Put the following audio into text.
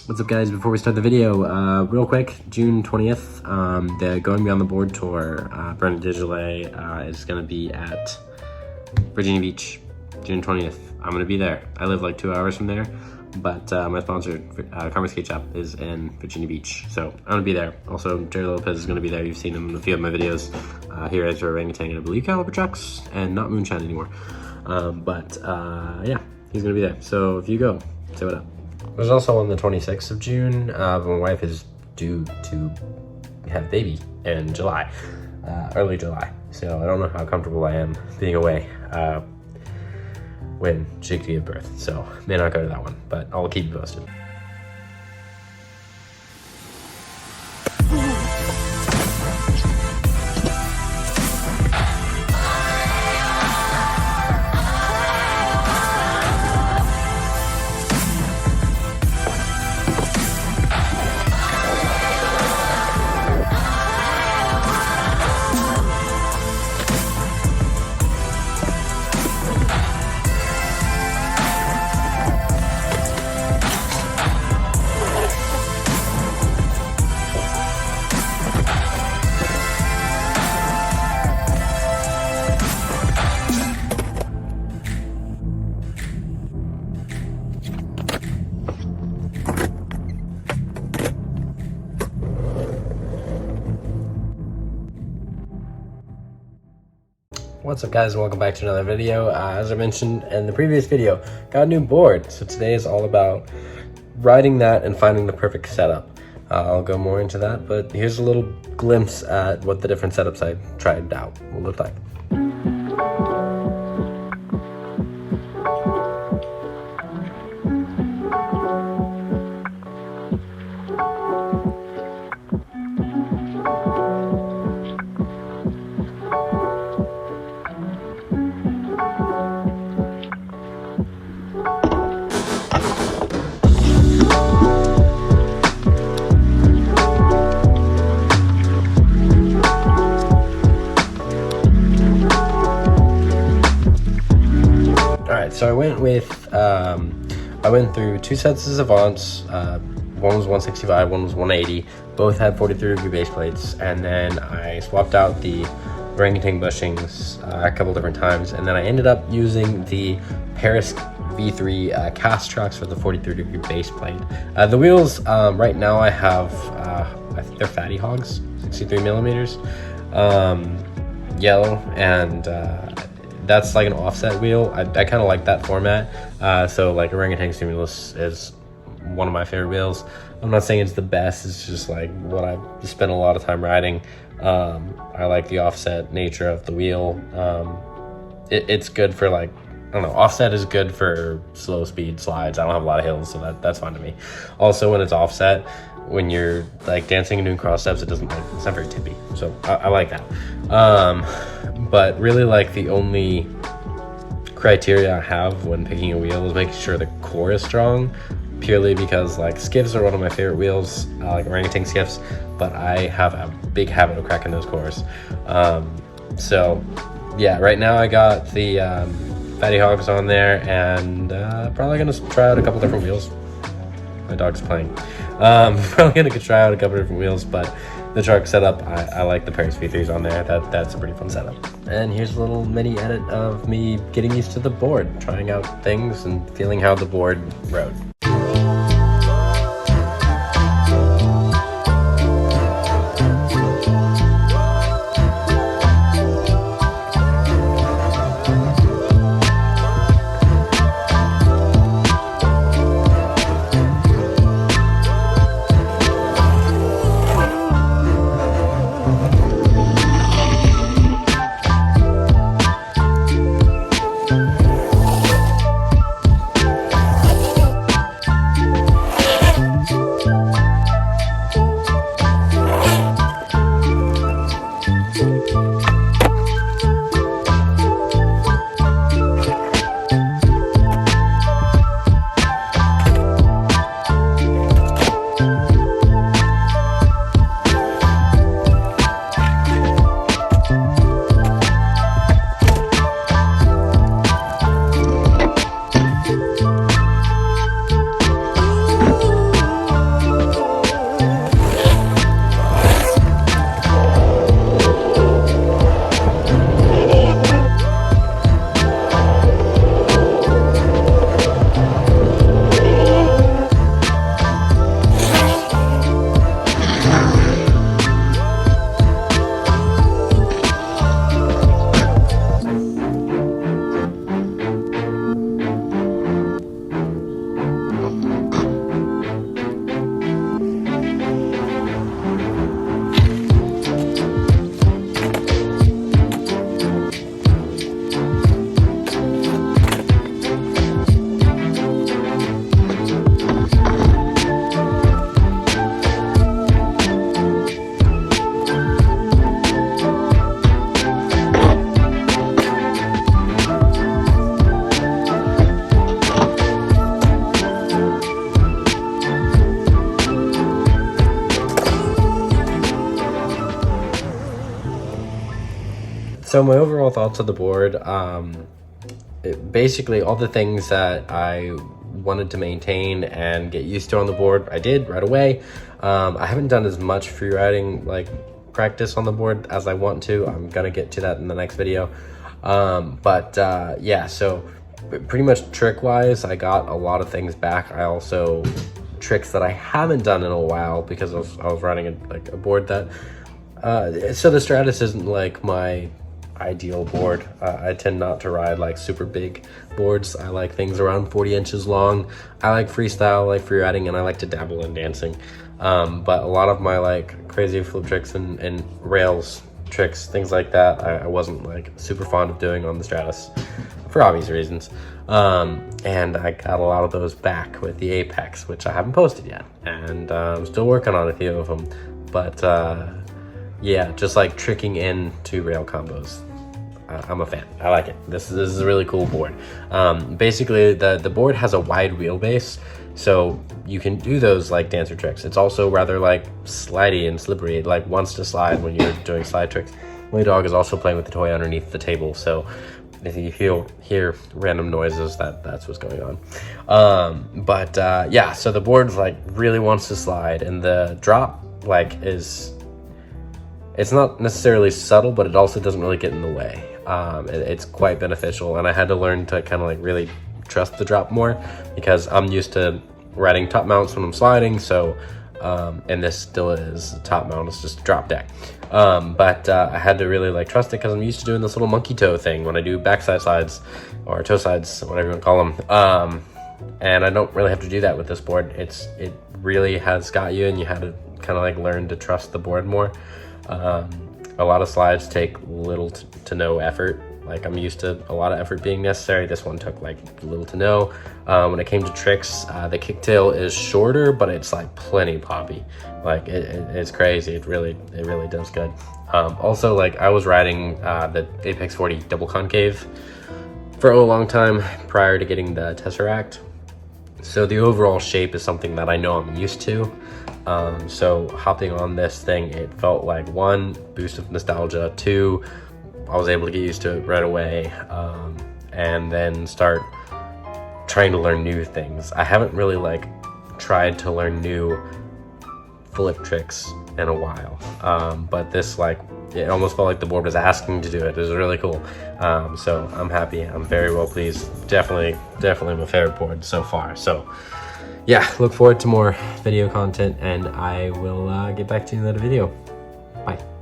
What's up, guys? Before we start the video, real quick, June 20th, the Going Beyond the Board tour, Brendan Digilé, is going to be at Virginia Beach, June 20th. I'm going to be there. I live like 2 hours from there, but my sponsor, Karma Skate Shop, is in Virginia Beach, so I'm going to be there. Also, Jerry Lopez is going to be there. You've seen him in a few of my videos. Here as Orangutan and I believe Caliber Trucks, and not Moonshine anymore. Yeah, he's going to be there. So if you go, say what up. There's also on the 26th of June, my wife is due to have a baby in July, early July. So I don't know how comfortable I am being away when she could give birth. So may not go to that one, but I'll keep you posted. What's up, guys, and welcome back to another video. As I mentioned in the previous video, got a new board, so today is all about riding that and finding the perfect setup. I'll go more into that, but here's a little glimpse at what the different setups I tried out will look like. So I went through two sets of Avants. One was 165, one was 180. Both had 43-degree base plates, and then I swapped out the orangutan bushings a couple different times, and then I ended up using the Paris V3 cast trucks for the 43-degree base plate. The wheels, right now I have, I think they're Fatty Hogs, 63 millimeters, yellow, and that's like an offset wheel. I kind of like that format. So like Orangutan Stimulus is one of my favorite wheels. I'm not saying it's the best, it's just like what I spent a lot of time riding. I like the offset nature of the wheel. It's good for, like, I don't know, offset is good for slow speed slides. I don't have a lot of hills, so that's fine to me. Also, when it's offset, when you're like dancing and doing cross steps, it's not very tippy, so I like that. But really, like, the only criteria I have when picking a wheel is making sure the core is strong, purely because, like, skiffs are one of my favorite wheels, like orangutan skiffs, but I have a big habit of cracking those cores. So yeah, right now I got the Fatty Hogs on there, and probably gonna try out a couple different wheels. My dog's playing. Probably gonna try out a couple different wheels, but the truck setup, I like the Paris V3s on there. That's a pretty fun setup. And here's a little mini edit of me getting used to the board, trying out things and feeling how the board rode. so my overall thoughts of the board, basically all the things that I wanted to maintain and get used to on the board, I did right away. I haven't done as much free riding like practice on the board as I want to. I'm gonna get to that in the next video. Yeah, so pretty much trick wise, I got a lot of things back. I also tricks that I haven't done in a while because I was riding a board that so the Stratus isn't like my ideal board. I tend not to ride like super big boards. I like things around 40 inches long. I like freestyle, I like free riding, and I like to dabble in dancing. But a lot of my like crazy flip tricks and rails tricks, things like that, I wasn't like super fond of doing on the Stratus for obvious reasons. And I got a lot of those back with the Apex, which I haven't posted yet, and I'm still working on a few of them. But yeah, just like tricking into rail combos, I'm a fan. I like it. This is a really cool board. Basically, the board has a wide wheelbase, so you can do those like dancer tricks. It's also rather like slidey and slippery. It like wants to slide when you're doing slide tricks. My dog is also playing with the toy underneath the table, so if you hear random noises, that's what's going on. Yeah, so the board like really wants to slide, and the drop like it's not necessarily subtle, but it also doesn't really get in the way. It's quite beneficial, and I had to learn to kind of like really trust the drop more, because I'm used to riding top mounts when I'm sliding, so and this still is top mount, it's just drop deck. I had to really like trust it because I'm used to doing this little monkey toe thing when I do backside slides or toe sides, whatever you want to call them. And I don't really have to do that with this board. It really has got you, and you had to kind of like learn to trust the board more. A lot of slides take little to no effort. Like I'm used to a lot of effort being necessary. This one took like little to no. When it came to tricks, the kicktail is shorter, but it's like plenty poppy. Like it's crazy. It really does good. Also, like I was riding the Apex 40 double concave for a long time prior to getting the Tesseract. So the overall shape is something that I know I'm used to. So hopping on this thing, it felt like 1, boost of nostalgia, 2, I was able to get used to it right away, and then start trying to learn new things. I haven't really like tried to learn new flip tricks in a while, but this like it almost felt like the board was asking to do it. It was really cool. So I'm happy. I'm very well pleased. Definitely my favorite board so far. So yeah, look forward to more video content, and I will get back to you in another video. Bye.